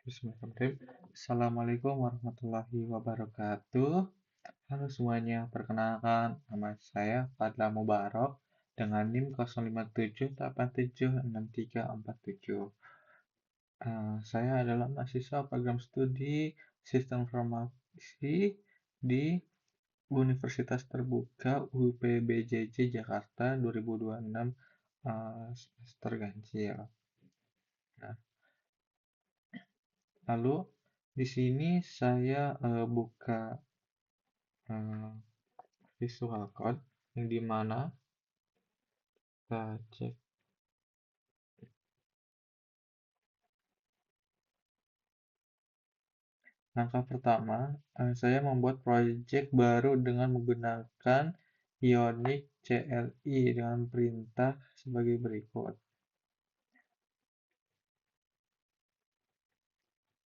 Bismillahirrahmanirrahim. Assalamualaikum warahmatullahi wabarakatuh. Halo semuanya, perkenalkan nama saya Fadla Mubarok dengan NIM 057876347. Saya adalah mahasiswa program studi Sistem Informasi di Universitas Terbuka UPBJJ Jakarta 2026 semester ganjil. Nah, lalu di sini saya buka eh, visual code yang dimana kita cek langkah pertama. Saya membuat project baru dengan menggunakan Ionic CLI dengan perintah sebagai berikut.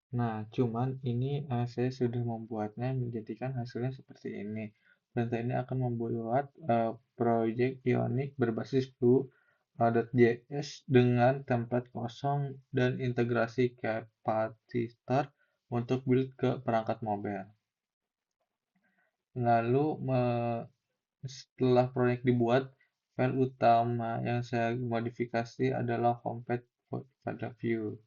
Nah, cuman ini saya sudah membuatnya menjadikan hasilnya seperti ini. Perintah ini akan membuat project Ionic berbasis Vue.js dengan template kosong dan integrasi kapasitor untuk build ke perangkat mobile. Lalu setelah proyek dibuat, file utama yang saya modifikasi adalah homepage pada Vue.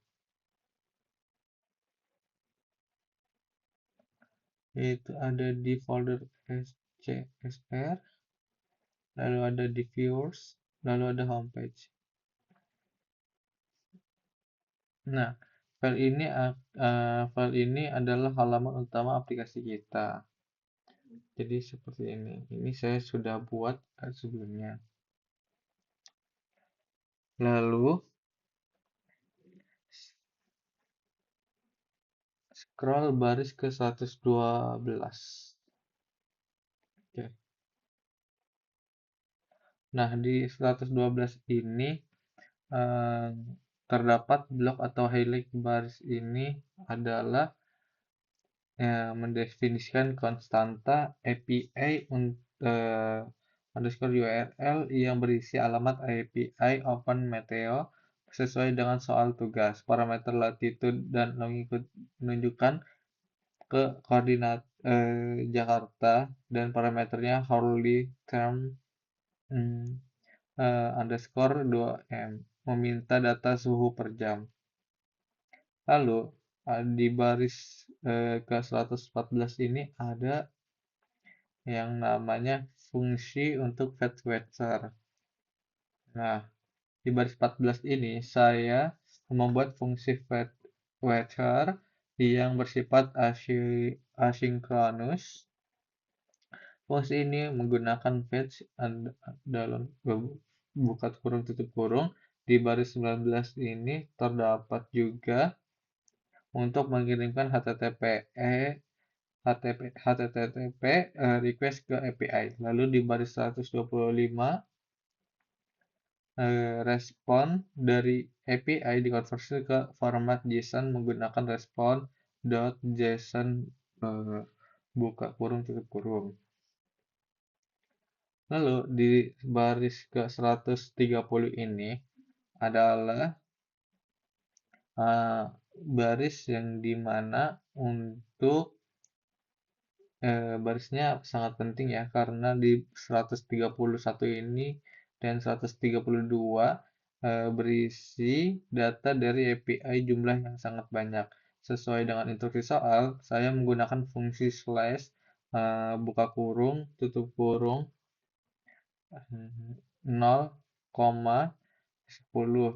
Itu ada di folder SCSR, lalu ada di viewers, lalu ada homepage. Nah, file ini adalah halaman utama aplikasi kita. Jadi seperti ini. Ini saya sudah buat sebelumnya. Lalu scroll baris ke 112. Oke. Nah, di 112 ini terdapat blok atau highlight baris ini adalah mendefinisikan konstanta API underscore URL yang berisi alamat API Open Meteo sesuai dengan soal tugas. Parameter latitude dan longitude menunjukkan ke koordinat Jakarta dan parameternya hourly term underscore 2M meminta data suhu per jam. Lalu di baris ke 114 ini ada yang namanya fungsi untuk fetch weather. Nah, di baris 14 ini saya membuat fungsi fetch weather yang bersifat asinkronus. Fungsi ini menggunakan fetch dalam buka kurung tutup kurung. Di baris 19 ini terdapat juga untuk mengirimkan HTTP request ke API. Lalu di baris 125 respon dari API dikonversi ke format JSON menggunakan respon.json buka kurung tutup kurung. Lalu di baris ke 130 ini adalah baris yang dimana untuk barisnya sangat penting ya, karena di 131 ini dan 132 berisi data dari API jumlah yang sangat banyak. Sesuai dengan instruksi soal, saya menggunakan fungsi slash buka kurung, tutup kurung 0,10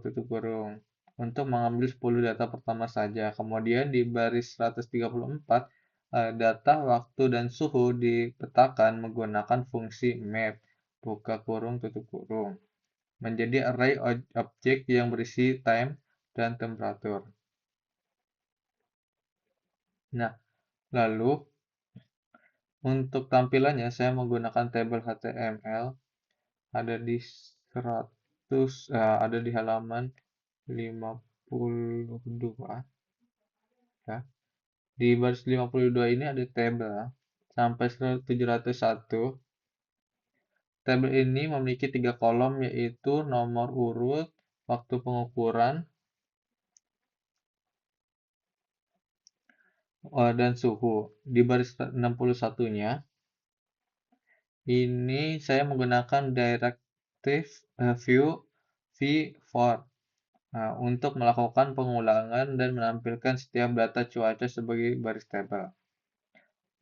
tutup kurung untuk mengambil 10 data pertama saja. Kemudian di baris 134 data, waktu, dan suhu dipetakan menggunakan fungsi map buka kurung tutup kurung menjadi array objek yang berisi time dan temperatur. Nah, lalu untuk tampilannya saya menggunakan tabel HTML ada di 100 ada di halaman 52 ya. Di baris 52 ini ada tabel sampai 701. Tabel ini memiliki 3 kolom yaitu nomor urut, waktu pengukuran, dan suhu. Di baris 61-nya, ini saya menggunakan Directive View V4 untuk melakukan pengulangan dan menampilkan setiap data cuaca sebagai baris tabel.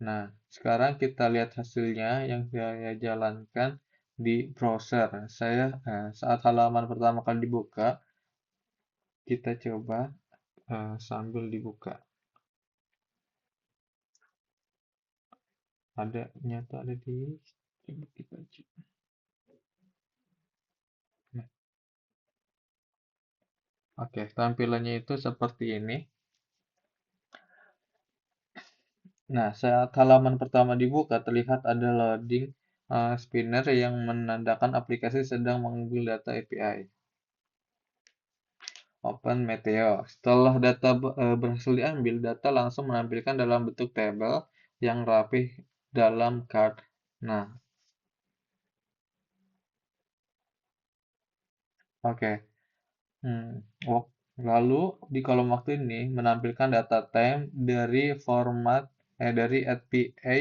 Nah, sekarang kita lihat hasilnya yang saya jalankan di browser. Saat halaman pertama kali dibuka, kita coba sambil dibuka. Nyata ada di, coba kita cek. Nah, oke, tampilannya itu seperti ini. Nah, saat halaman pertama dibuka, terlihat ada loading spinner yang menandakan aplikasi sedang mengambil data API. Open Meteo. Setelah data berhasil diambil, data langsung menampilkan dalam bentuk tabel yang rapih dalam card. Nah, oke. Hmm. Oh, lalu di kolom waktu ini menampilkan data time dari API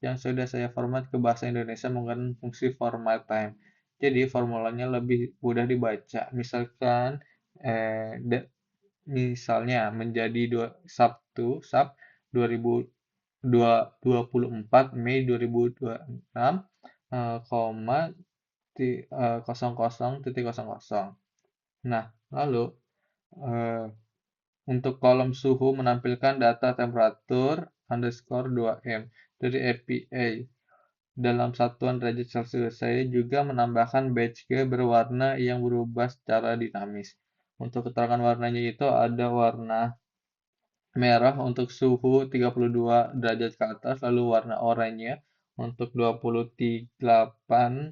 yang sudah saya format ke bahasa Indonesia menggunakan fungsi format time. Jadi formulanya lebih mudah dibaca. Misalnya menjadi Sab 2024 Mei 2026 koma 00.00. Nah, lalu eh, untuk kolom suhu menampilkan data temperatur underscore 2M dari API dalam satuan derajat Celcius. Saya juga menambahkan batch G berwarna yang berubah secara dinamis. Untuk keterangan warnanya itu ada warna merah untuk suhu 32 derajat ke atas, lalu warna oranye untuk 28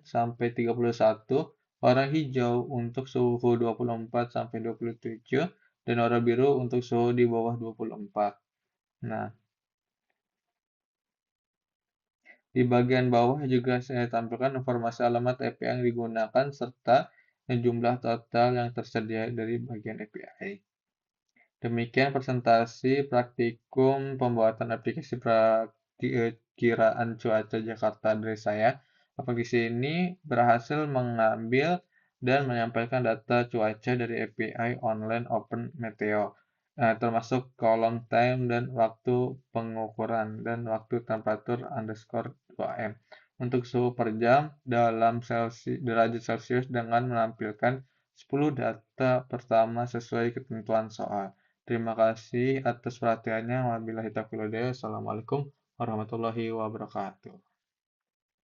sampai 31, warna hijau untuk suhu 24 sampai 27, dan warna biru untuk suhu di bawah 24. Nah, di bagian bawah juga saya tampilkan informasi alamat API yang digunakan serta jumlah total yang tersedia dari bagian API. Demikian presentasi praktikum pembuatan aplikasi perkiraan cuaca Jakarta dari saya. Aplikasi ini berhasil mengambil dan menyampaikan data cuaca dari API online Open Meteo, termasuk kolom time dan waktu pengukuran dan waktu temperatur underscore 2M untuk suhu per jam dalam derajat Celcius dengan menampilkan 10 data pertama sesuai ketentuan soal. Terima kasih atas perhatiannya. Wabillahi taufiq wal hidayah. Assalamualaikum warahmatullahi wabarakatuh.